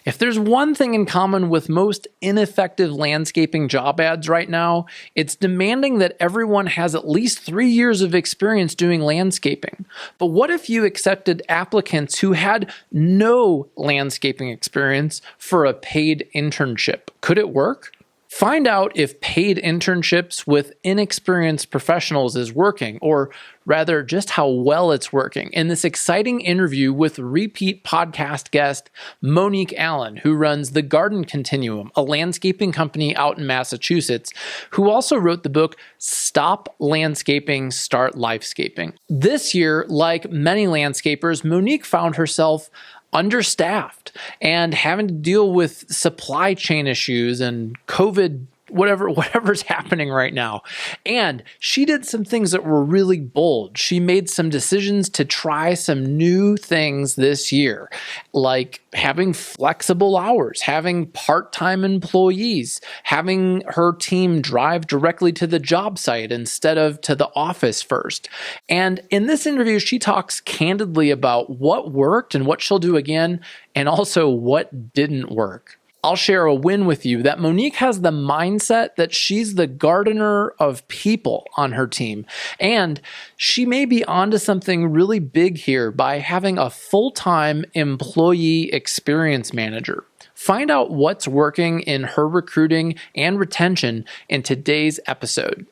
If there's one thing in common with most ineffective landscaping job ads right now, it's demanding that everyone has at least 3 years of experience doing landscaping. But what if you accepted applicants who had no landscaping experience for a paid internship? Could it work? Find out if paid internships with inexperienced professionals is working, or rather, just how well it's working, in this exciting interview with repeat podcast guest Monique Allen, who runs the Garden Continuum, a landscaping company out in Massachusetts, who also wrote the book Stop Landscaping, Start Life-Scaping. This year, like many landscapers, Monique found herself understaffed and having to deal with supply chain issues and COVID, whatever's happening right now. And she did some things that were really bold. She made some decisions to try some new things this year, like having flexible hours, having part-time employees, having her team drive directly to the job site instead of to the office first. And in this interview, she talks candidly about what worked and what she'll do again, and also what didn't work. I'll share a win with you that Monique has the mindset that she's the gardener of people on her team. And she may be onto something really big here by having a full-time employee experience manager. Find out what's working in her recruiting and retention in today's episode.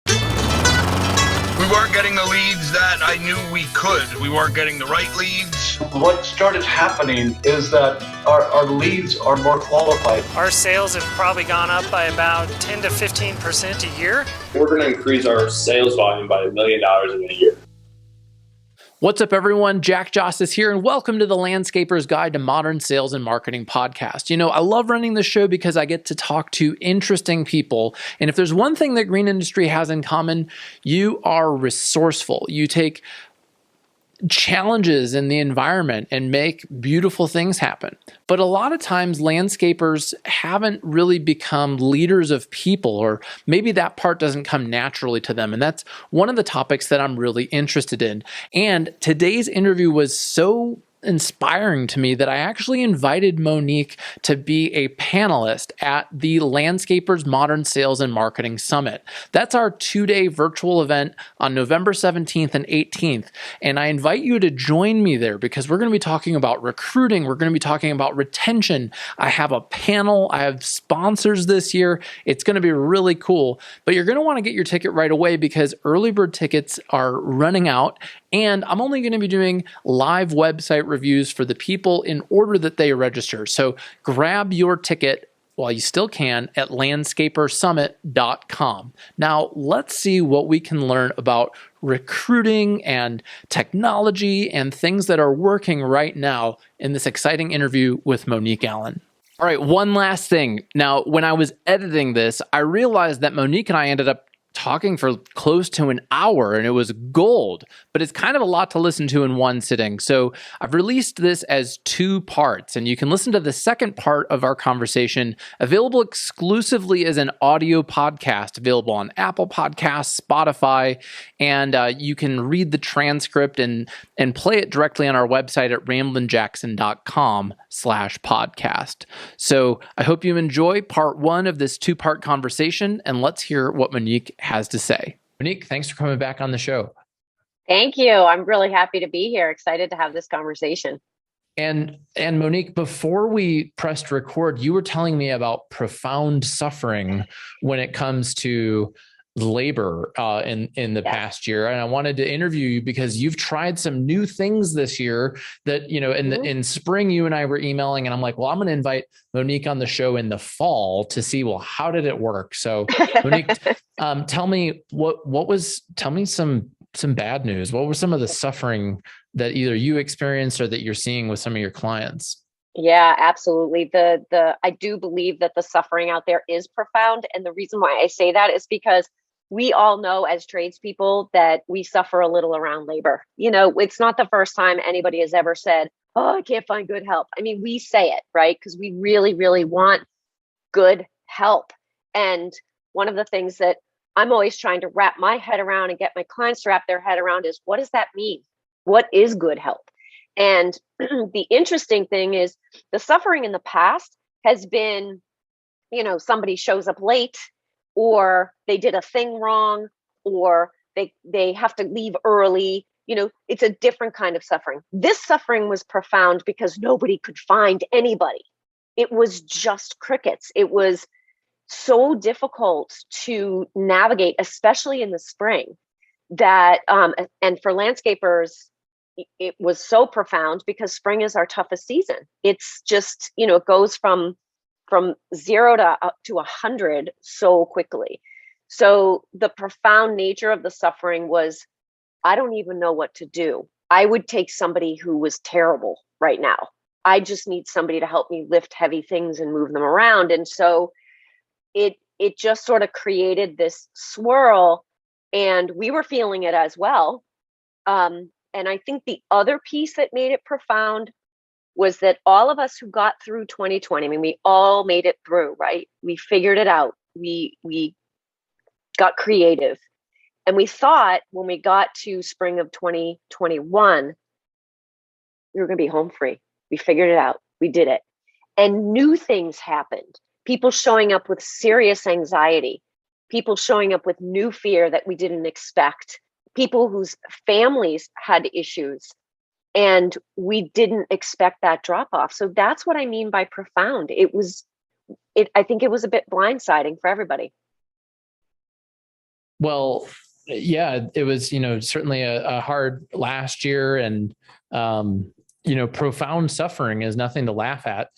We weren't getting the leads that I knew we could. We weren't getting the right leads. What started happening is that our leads are more qualified. Our sales have probably gone up by about 10 to 15% a year. We're going to increase our sales volume by $1 million in a year. What's up, everyone? Jack Jostes here, and welcome to the Landscaper's Guide to Modern Sales and Marketing podcast. You know, I love running this show because I get to talk to interesting people. And if there's one thing that green industry has in common, you are resourceful. You take challenges in the environment and make beautiful things happen. But a lot of times landscapers haven't really become leaders of people, or maybe that part doesn't come naturally to them. And that's one of the topics that I'm really interested in. And today's interview was so inspiring to me that I actually invited Monique to be a panelist at the Landscapers Modern Sales and Marketing Summit. That's our 2-day virtual event on November 17th and 18th. And I invite you to join me there because we're going to be talking about recruiting. We're going to be talking about retention. I have a panel. I have sponsors this year. It's going to be really cool, but you're going to want to get your ticket right away because early bird tickets are running out. And I'm only going to be doing live website reviews for the people in order that they register. So grab your ticket while you still can at landscapersummit.com. Now, let's see what we can learn about recruiting and technology and things that are working right now in this exciting interview with Monique Allen. All right, one last thing. Now, when I was editing this, I realized that Monique and I ended up talking for close to an hour, and it was gold, but it's kind of a lot to listen to in one sitting. So I've released this as 2 parts, and you can listen to the second part of our conversation available exclusively as an audio podcast, available on Apple Podcasts, Spotify, and you can read the transcript and play it directly on our website at ramblinjackson.com/podcast. So I hope you enjoy part 1 of this 2-part conversation, and let's hear what Monique has to say. Monique, thanks for coming back on the show. Thank you. I'm really happy to be here. Excited to have this conversation. And Monique, before we pressed record, you were telling me about profound suffering when it comes to labor in the past year. And I wanted to interview you because you've tried some new things this year that, you know, in spring, you and I were emailing and I'm like, well, I'm going to invite Monique on the show in the fall to see, well, how did it work? So Monique, tell me some bad news. What were some of the suffering that either you experienced or that you're seeing with some of your clients? Yeah, absolutely. I do believe that the suffering out there is profound. And the reason why I say that is because we all know as tradespeople that we suffer a little around labor. You know, it's not the first time anybody has ever said, oh, I can't find good help. I mean, we say it, right? Because we really, really want good help. And one of the things that I'm always trying to wrap my head around and get my clients to wrap their head around is, what does that mean? What is good help? And the interesting thing is the suffering in the past has been, somebody shows up late, or they did a thing wrong, or they have to leave early. It's a different kind of suffering. This suffering was profound because nobody could find anybody. It was just crickets. It was so difficult to navigate, especially in the spring, that and for landscapers, it was so profound because spring is our toughest season. It's just, it goes from 0 to 100 so quickly. So the profound nature of the suffering was, I don't even know what to do. I would take somebody who was terrible right now. I just need somebody to help me lift heavy things and move them around. And so it just sort of created this swirl, and we were feeling it as well. And I think the other piece that made it profound was that all of us who got through 2020, we all made it through, right? We figured it out. We got creative. And we thought when we got to spring of 2021, we were going to be home free. We figured it out. We did it. And new things happened. People showing up with serious anxiety, people showing up with new fear that we didn't expect, people whose families had issues, and we didn't expect that drop off. So that's what I mean by profound. I think it was a bit blindsiding for everybody. Well, yeah, it was, certainly a hard last year, and, profound suffering is nothing to laugh at.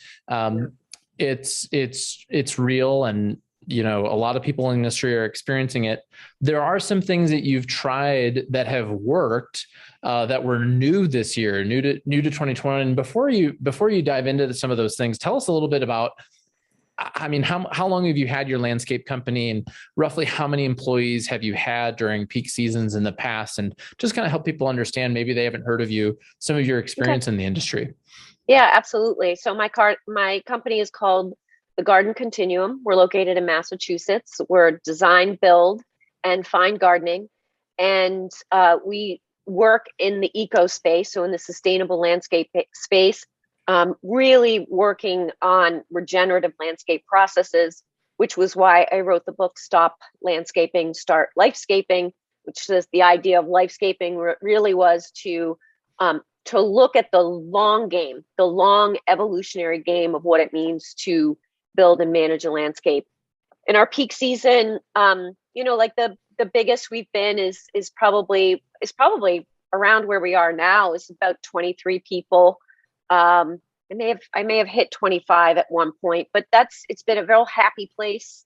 It's real, and, a lot of people in the industry are experiencing it. There are some things that you've tried that have worked, that were new this year, new to 2020. And before you dive into some of those things, tell us a little bit about, how long have you had your landscape company, and roughly how many employees have you had during peak seasons in the past? And just kind of help people understand, maybe they haven't heard of you, some of your experience in the industry. Yeah, absolutely. So my company is called the Garden Continuum. We're located in Massachusetts. We're design, build, and fine gardening. And we work in the eco space, so in the sustainable landscape space, really working on regenerative landscape processes, which was why I wrote the book, Stop Landscaping, Start Life-Scaping, which says the idea of life-scaping really was to look at the long game, the long evolutionary game of what it means to build and manage a landscape. In our peak season, like the biggest we've been is probably around where we are now, is about 23 people. I may have hit 25 at one point, but it's been a real happy place,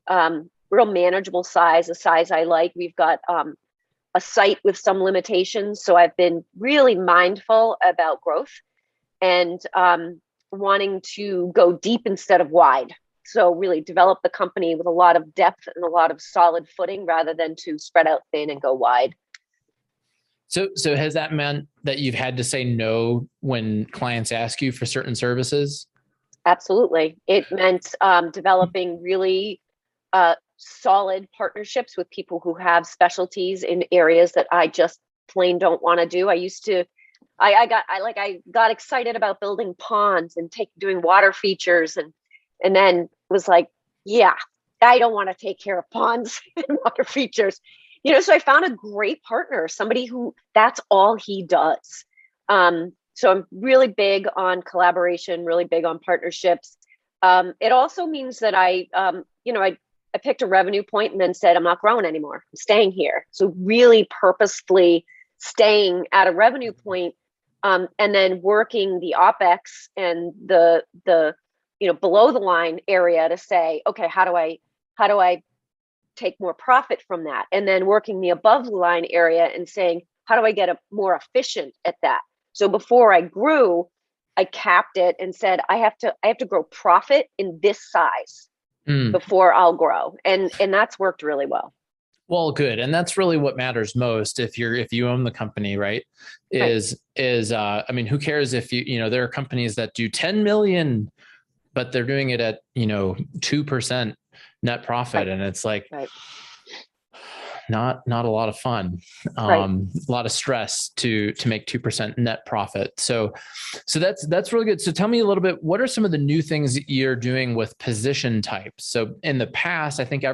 real manageable size, a size I like. We've got a site with some limitations, so I've been really mindful about growth and wanting to go deep instead of wide. So really develop the company with a lot of depth and a lot of solid footing, rather than to spread out thin and go wide. So has that meant that you've had to say no when clients ask you for certain services? Absolutely. It meant developing really solid partnerships with people who have specialties in areas that I just plain don't want to do. I got excited about building ponds and doing water features, and then was like, yeah, I don't want to take care of ponds and water features. So I found a great partner, somebody who that's all he does. So I'm really big on collaboration, really big on partnerships. It also means that I picked a revenue point and then said, I'm not growing anymore. I'm staying here. So really purposefully staying at a revenue point, and then working the OpEx and the below the line area to say, okay, how do I take more profit from that? And then working the above the line area and saying, how do I get more efficient at that? So before I grew, I capped it and said, I have to grow profit in this size before I'll grow. And that's worked really well. Well, good. And that's really what matters most. If you own the company, right, who cares if there are companies that do 10 million, but they're doing it at, 2% net profit. Right. And it's like, right. not a lot of fun. Right. A lot of stress to make 2% net profit. So that's really good. So tell me a little bit, what are some of the new things that you're doing with position types? So in the past, I think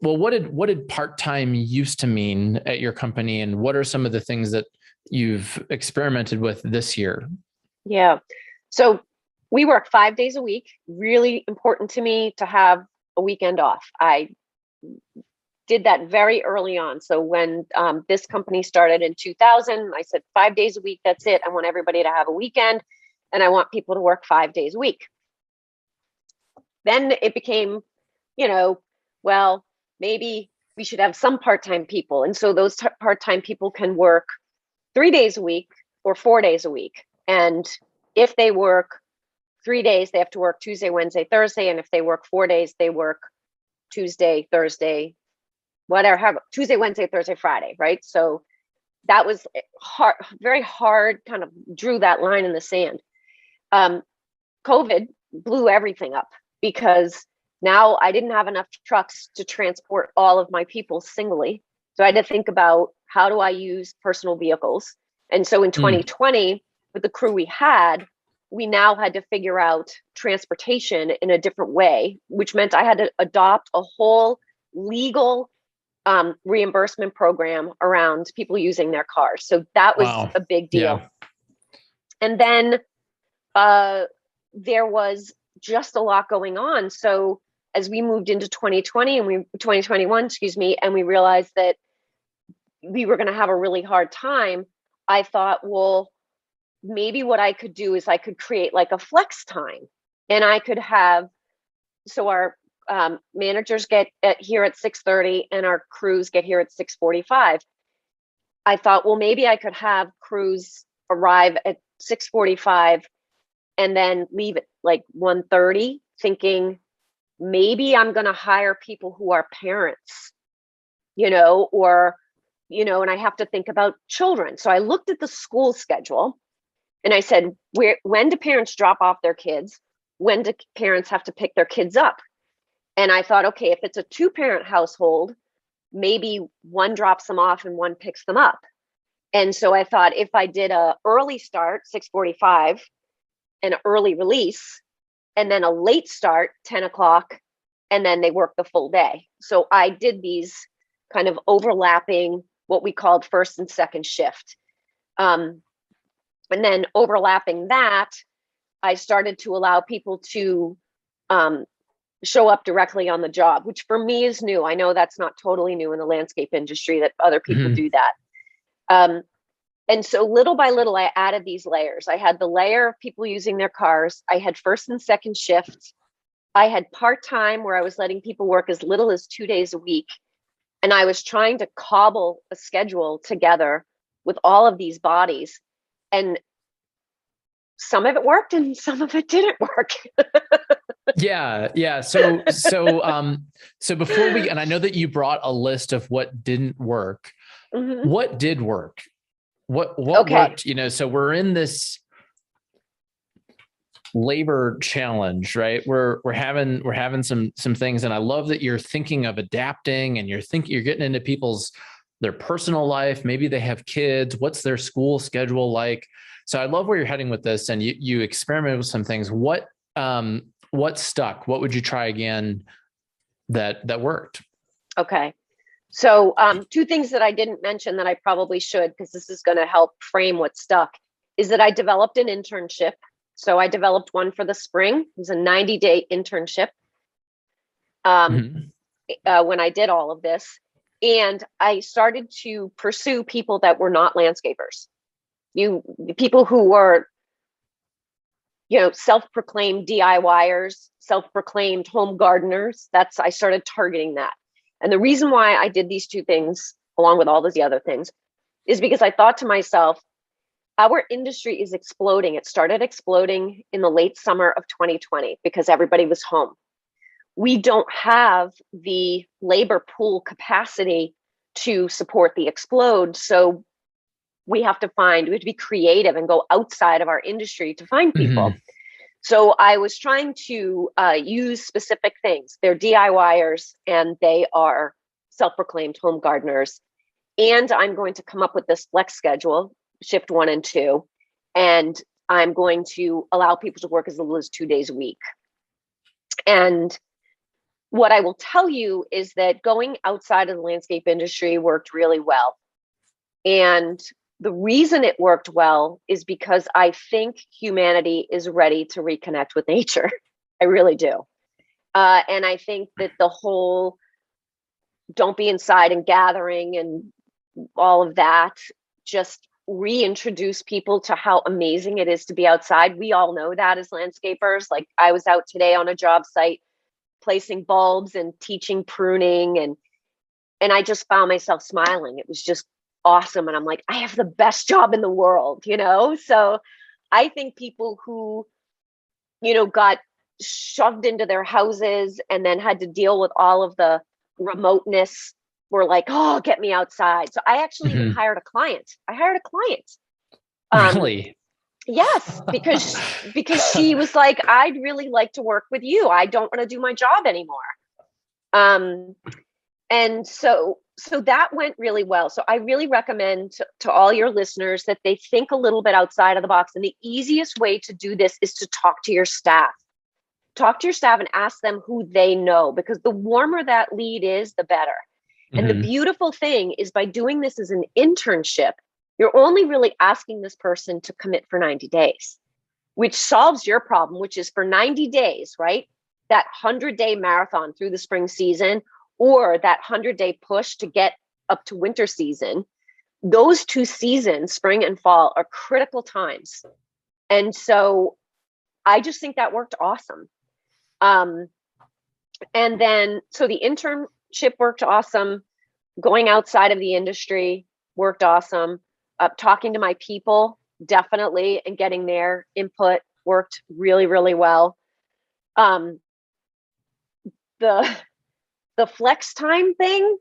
what did part-time used to mean at your company, and what are some of the things that you've experimented with this year? Yeah. So we work 5 days a week. Really important to me to have a weekend off. I did that very early on. So when this company started in 2000, I said 5 days a week, that's it. I want everybody to have a weekend, and I want people to work 5 days a week. Then it became, well, maybe we should have some part-time people. And so those part-time people can work 3 days a week or 4 days a week. And if they work 3 days, they have to work Tuesday, Wednesday, Thursday. And if they work 4 days, they work Tuesday, Thursday, whatever, Tuesday, Wednesday, Thursday, Friday, right? So that was hard, very hard, kind of drew that line in the sand. COVID blew everything up because now I didn't have enough trucks to transport all of my people singly. So I had to think about, how do I use personal vehicles? And so in 2020, with the crew we now had to figure out transportation in a different way, which meant I had to adopt a whole legal reimbursement program around people using their cars. So that was a big deal. Yeah. And then there was just a lot going on. So as we moved into 2021, and we realized that we were going to have a really hard time, I thought, well, maybe what I could do is I could create like a flex time, and I could have, so our managers get here at 6:30 and our crews get here at 6:45. I thought, well, maybe I could have crews arrive at 6:45 and then leave at like 1:30, thinking maybe I'm going to hire people who are parents, and I have to think about children. So I looked at the school schedule and I said, when do parents drop off their kids? When do parents have to pick their kids up? And I thought, okay, if it's a 2-parent household, maybe one drops them off and one picks them up. And so I thought, if I did a early start, 6:45, an early release, and then a late start, 10 o'clock, and then they work the full day. So I did these kind of overlapping, what we called first and second shift. And then overlapping that, I started to allow people to show up directly on the job, which for me is new. I know that's not totally new in the landscape industry, that other people do that. And so little by little, I added these layers. I had the layer of people using their cars. I had first and second shifts. I had part-time, where I was letting people work as little as 2 days a week. And I was trying to cobble a schedule together with all of these bodies. And some of it worked and some of it didn't work. Yeah. So before and I know that you brought a list of what didn't work. Mm-hmm. What did work? What worked? So we're in this labor challenge, right? We're having some things, and I love that you're thinking of adapting, and you're getting into their personal life. Maybe they have kids. What's their school schedule like? So I love where you're heading with this, and you experimented with some things. What stuck? What would you try again that worked? Okay. So 2 things that I didn't mention that I probably should, because this is going to help frame what stuck, is that I developed an internship. So I developed one for the spring. It was a 90-day internship when I did all of this. And I started to pursue people that were not landscapers. People who were, self-proclaimed DIYers, self-proclaimed home gardeners. I started targeting that. And the reason why I did these 2 things, along with all those other things, is because I thought to myself, our industry is exploding. It started exploding in the late summer of 2020 because everybody was home. We don't have the labor pool capacity to support the explode. So we have to be creative and go outside of our industry to find people. Mm-hmm. So I was trying to use specific things. They're DIYers and they are self-proclaimed home gardeners. And I'm going to come up with this flex schedule, shift 1 and 2. And I'm going to allow people to work as little as 2 days a week. And what I will tell you is that going outside of the landscape industry worked really well. And the reason it worked well is because I think humanity is ready to reconnect with nature. I really do. And I think that the whole don't be inside and gathering and all of that just reintroduce people to how amazing it is to be outside. We all know that as landscapers. Like, I was out today on a job site placing bulbs and teaching pruning, and I just found myself smiling. It was just awesome. And I'm like, I have the best job in the world, you know? So I think people who, got shoved into their houses and then had to deal with all of the remoteness were like, oh, get me outside. So I actually even hired a client. Really? Yes, because she was like, I'd really like to work with you. I don't want to do my job anymore. And so that went really well. So I really recommend to all your listeners that they think a little bit outside of the box. And the easiest way to do this is to talk to your staff. Talk to your staff and ask them who they know, because the warmer that lead is, the better. And the beautiful thing is, by doing this as an internship, you're only really asking this person to commit for 90 days, which solves your problem, which is for 90 days, right? That 100-day marathon through the spring season, or that 100-day push to get up to winter season. Those 2 seasons, spring and fall, are critical times. And so I just think that worked awesome. And then, so the internship worked awesome. Going outside of the industry worked awesome. Talking to my people, definitely, and getting their input worked really, really well. The flex time thing,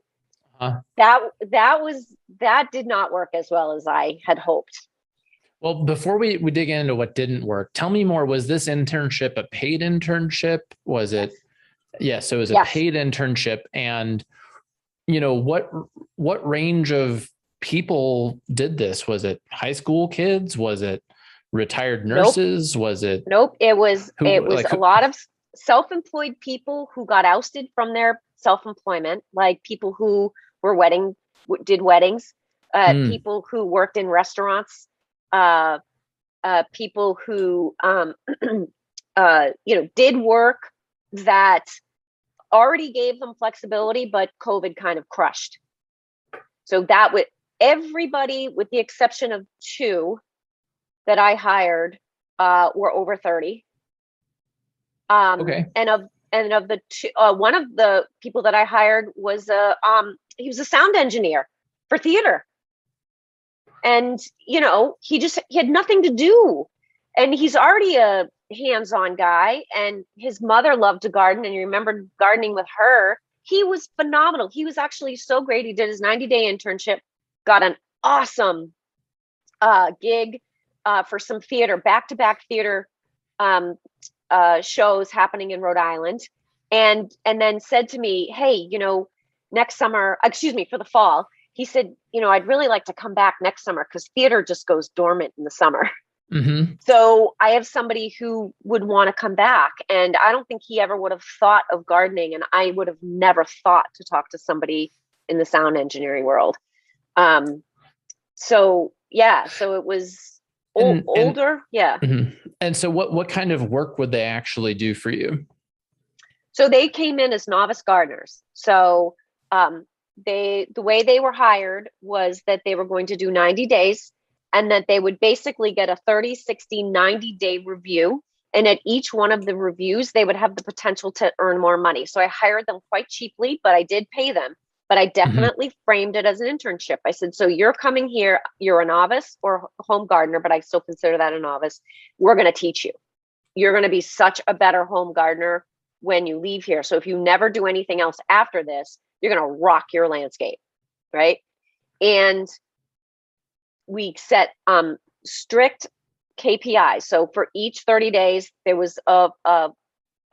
that did not work as well as I had hoped. Well, before we dig into what didn't work, tell me more. Was this internship a paid internship? Was it? Yes. So it was a paid internship. And, what range of people did this? Was it high school kids? Was it retired nurses? Nope. Was it? Nope. It was a lot of self-employed people who got ousted from their self-employment, like people who did weddings, people who worked in restaurants, people who, did work that already gave them flexibility, but COVID kind of crushed. So that would, everybody, with the exception of 2 that I hired, were over 30. Okay. And of the 2, one of the people that I hired was he was a sound engineer for theater. And, he had nothing to do. And he's already a hands-on guy, and his mother loved to garden, and you remember gardening with her. He was phenomenal. He was actually so great. He did his 90-day internship, got an awesome gig for some theater, back-to-back theater shows happening in Rhode Island, and then said to me, hey, next summer, for the fall, he said, I'd really like to come back next summer because theater just goes dormant in the summer. So I have somebody who would want to come back, and I don't think he ever would have thought of gardening, and I would have never thought to talk to somebody in the sound engineering world. So it was older. Yeah. And so what kind of work would they actually do for you? So they came in as novice gardeners. So the way they were hired was that they were going to do 90 days, and that they would basically get a 30, 60, 90-day review. And at each one of the reviews, they would have the potential to earn more money. So I hired them quite cheaply, but I did pay them. But I definitely framed it as an internship. I said, so you're coming here, you're a novice or home gardener, but I still consider that a novice. We're going to teach you. You're going to be such a better home gardener when you leave here. So if you never do anything else after this, you're going to rock your landscape, right? And we set strict KPIs. So for each 30 days, there was a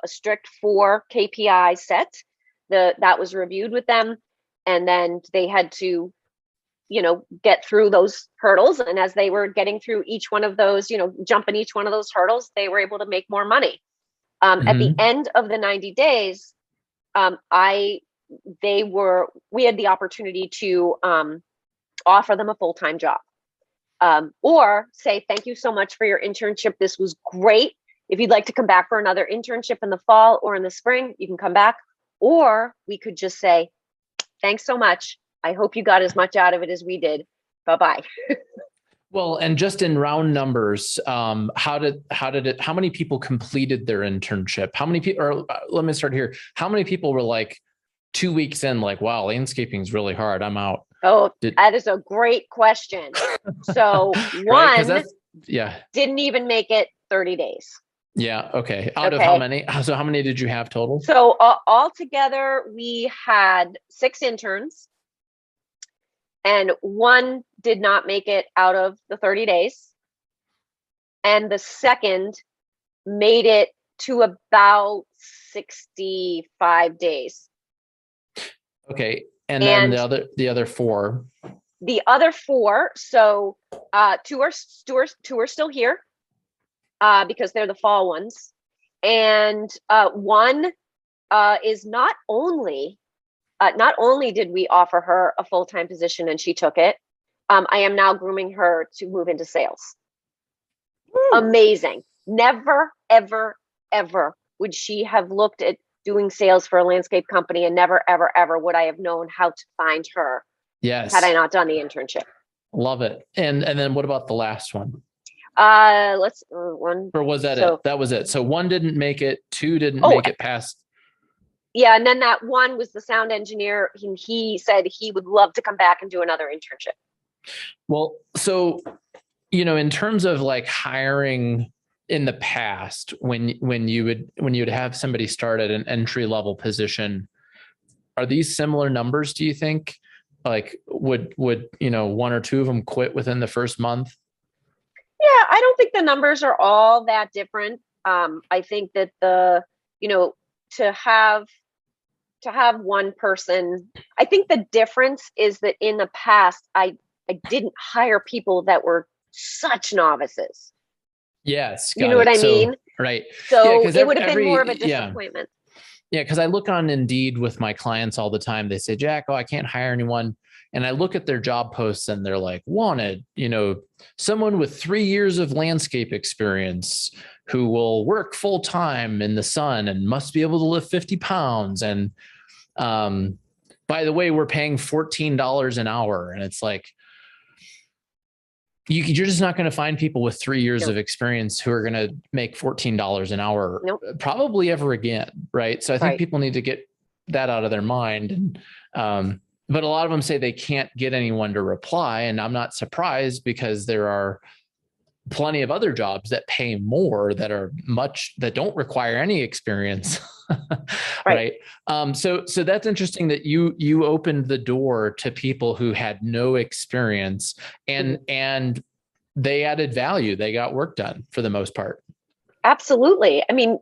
strict 4 KPI set that was reviewed with them. And then they had to, get through those hurdles. And as they were getting through each one of those, jumping each one of those hurdles, they were able to make more money. At the end of the 90 days, we had the opportunity to offer them a full-time job, or say, thank you so much for your internship. This was great. If you'd like to come back for another internship in the fall or in the spring, you can come back. Or we could just say, thanks so much. I hope you got as much out of it as we did. Bye-bye. Well, and just in round numbers, how many people completed their internship? How many people, or let me start here. How many people were like 2 weeks in, like, wow, landscaping is really hard, I'm out? Oh, that is a great question. So one didn't even make it 30 days. Yeah. Okay. Out of how many? So how many did you have total? So altogether, we had 6 interns, and one did not make it out of the 30 days. And the second made it to about 65 days. Okay. And then the other 4. The other 4. So 2 are still here because they're the fall ones. And one is not only did we offer her a full-time position and she took it, I am now grooming her to move into sales. Woo. Amazing. Never, ever, ever would she have looked at doing sales for a landscape company, and never, ever, ever would I have known how to find her. Yes. Had I not done the internship. Love it. And then what about the last one? One. Or was that it? That was it. So 1 didn't make it, 2 didn't make it past. Yeah. And then that one was the sound engineer. He said he would love to come back and do another internship. Well, so, in terms of like hiring in the past, when you would have somebody start at an entry level position, are these similar numbers? Do you think? Like would 1 or 2 of them quit within the first month? Yeah, I don't think the numbers are all that different. I think that to have one person, I think the difference is that in the past, I didn't hire people that were such novices. Yes. You know what I mean? Right. So it would have been more of a disappointment. Yeah. Cause I look on Indeed with my clients all the time. They say, Jack, I can't hire anyone. And I look at their job posts and they're like, wanted, someone with 3 years of landscape experience who will work full time in the sun and must be able to lift 50 pounds. And by the way, we're paying $14 an hour. And it's like, you're just not going to find people with 3 years of experience who are going to make $14 an hour probably ever again. Right. So I think people need to get that out of their mind. And, but a lot of them say they can't get anyone to reply. And I'm not surprised, because there are plenty of other jobs that pay more that don't require any experience. Right. So that's interesting that you opened the door to people who had no experience, and they added value. They got work done for the most part. Absolutely. I mean,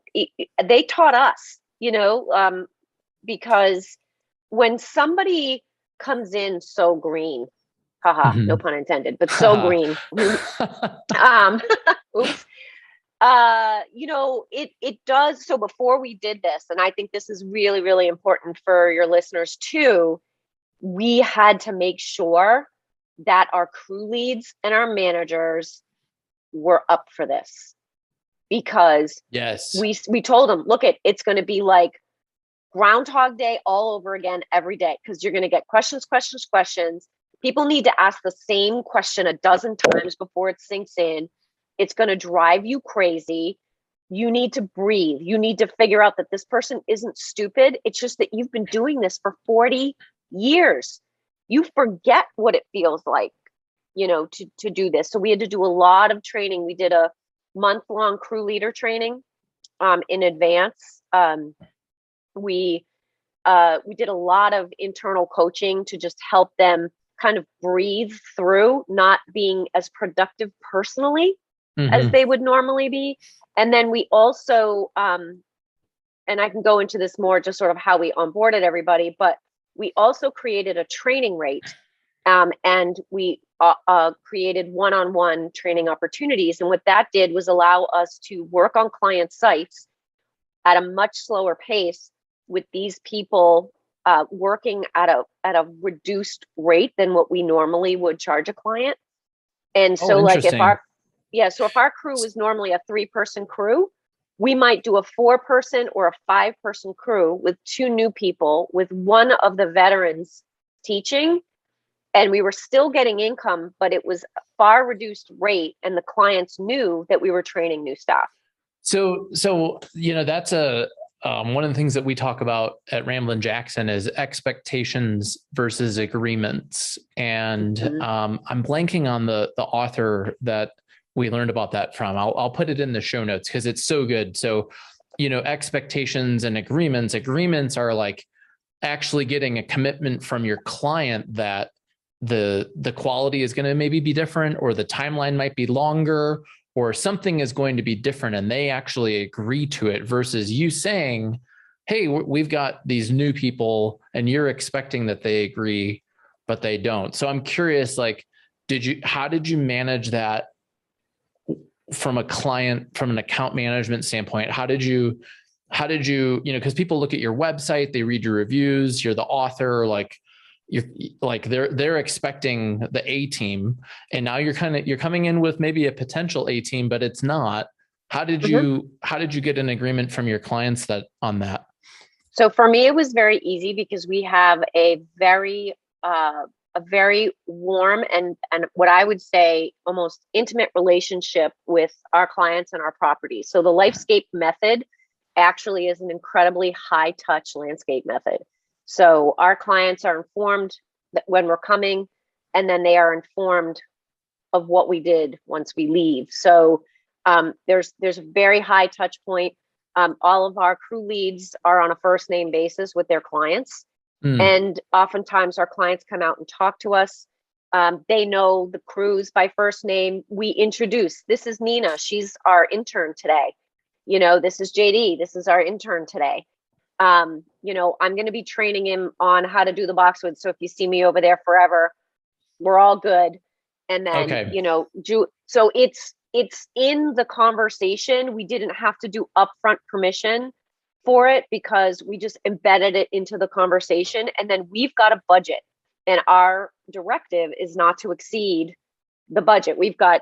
they taught us, because when somebody comes in so green, no pun intended, but so green, oops. It does. So before we did this, and I think this is really, really important for your listeners too, we had to make sure that our crew leads and our managers were up for this, because we told them, look, it's going to be like Groundhog Day all over again every day, because you're going to get questions. People need to ask the same question a dozen times before it sinks in. It's going to drive you crazy. You need to breathe. You need to figure out that this person isn't stupid. It's just that you've been doing this for 40 years. You forget what it feels like, to do this. So we had to do a lot of training. We did a month-long crew leader training in advance. We did a lot of internal coaching to just help them kind of breathe through not being as productive personally as they would normally be. And then we also, and I can go into this more, just sort of how we onboarded everybody, but We also created a training rate, and we created one-on-one training opportunities. And what that did was allow us to work on client sites at a much slower pace with these people working at a reduced rate than what we normally would charge a client. And so like if our crew was normally a 3-person crew, we might do a 4-person or a 5-person crew with 2 new people, with one of the veterans teaching, and we were still getting income, but it was a far reduced rate, and the clients knew that we were training new staff. So that's one of the things that we talk about at Ramblin' Jackson is expectations versus agreements. And I'm blanking on the author that we learned about that from. I'll put it in the show notes because it's so good. So, expectations and agreements are like actually getting a commitment from your client that the quality is going to maybe be different, or the timeline might be longer, or something is going to be different, and they actually agree to it, versus you saying, hey, we've got these new people and you're expecting that they agree, but they don't. So I'm curious, like, how did you manage that from an account management standpoint? How did you, because people look at your website, they read your reviews, you're the author, they're expecting the A team, and now you're coming in with maybe a potential A team, but it's not. How did you get an agreement from your clients on that? So for me, it was very easy because we have a very warm and what I would say almost intimate relationship with our clients and our properties. So the Life-Scape method actually is an incredibly high touch landscape method. So our clients are informed that when we're coming, and then they are informed of what we did once we leave. So there's a very high touch point. All of our crew leads are on a first name basis with their clients. And oftentimes our clients come out and talk to us. They know the crews by first name. We introduce, this is Nina, she's our intern today. This is JD, this is our intern today. I'm going to be training him on how to do the boxwood. So if you see me over there forever, we're all good. And then, so it's in the conversation. We didn't have to do upfront permission for it because we just embedded it into the conversation. And then we've got a budget, and our directive is not to exceed the budget. We've got,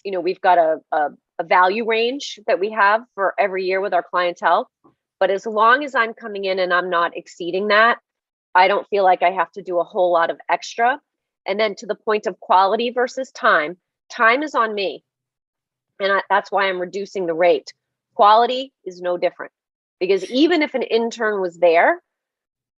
we've got a value range that we have for every year with our clientele. But as long as I'm coming in and I'm not exceeding that, I don't feel like I have to do a whole lot of extra. And then to the point of quality versus time is on me. And that's why I'm reducing the rate. Quality is no different, because even if an intern was there,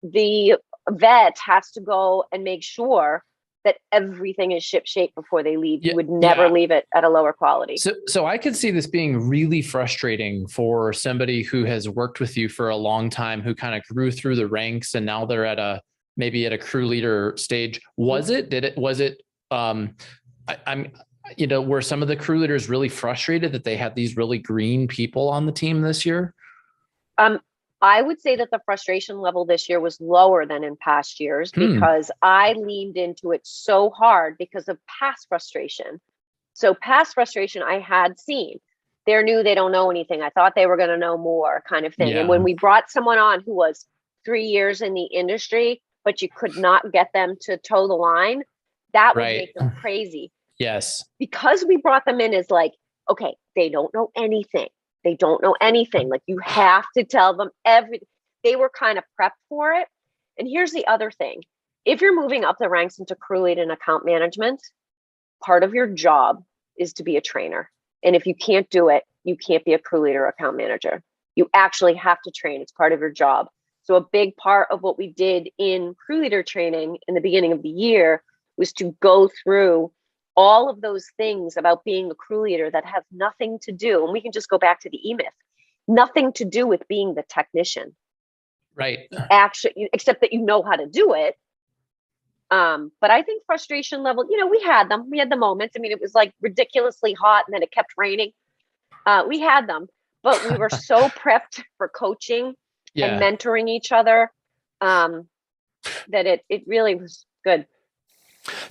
the vet has to go and make sure that everything is shipshape before they leave. You would never leave it at a lower quality. So I could see this being really frustrating for somebody who has worked with you for a long time, who kind of grew through the ranks, and now they're maybe at a crew leader stage. Were some of the crew leaders really frustrated that they had these really green people on the team this year? I would say that the frustration level this year was lower than in past years because I leaned into it so hard because of past frustration. So past frustration I had seen. They knew they don't know anything. I thought they were going to know more, kind of thing. Yeah. And when we brought someone on who was 3 years in the industry, but you could not get them to toe the line, that would make them crazy. Yes. Because we brought them in as like, okay, they don't know anything. They don't know anything. Like, you have to tell them everything. They were kind of prepped for it. And here's the other thing. If you're moving up the ranks into crew lead and account management, part of your job is to be a trainer. And if you can't do it, you can't be a crew leader or account manager. You actually have to train. It's part of your job. So a big part of what we did in crew leader training in the beginning of the year was to go through all of those things about being a crew leader that have nothing to do, and we can just go back to the E-Myth, nothing to do with being the technician. Right. Actually, except that you know how to do it. But I think frustration level, we had them. We had the moments. I mean, it was like ridiculously hot and then it kept raining. We had them, but we were so prepped for coaching and mentoring each other. that it really was good.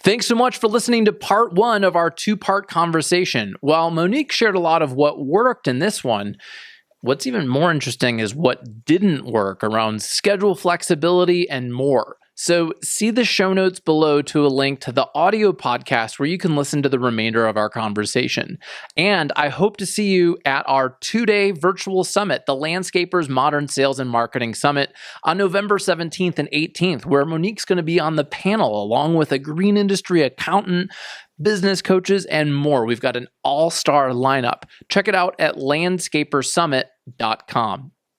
Thanks so much for listening to part 1 of our 2-part conversation. While Monique shared a lot of what worked in this one, what's even more interesting is what didn't work around schedule flexibility and more. So see the show notes below to a link to the audio podcast where you can listen to the remainder of our conversation. And I hope to see you at our 2-day virtual summit, the Landscapers Modern Sales and Marketing Summit, on November 17th and 18th, where Monique's going to be on the panel along with a green industry accountant, business coaches, and more. We've got an all-star lineup. Check it out at landscapersummit.com.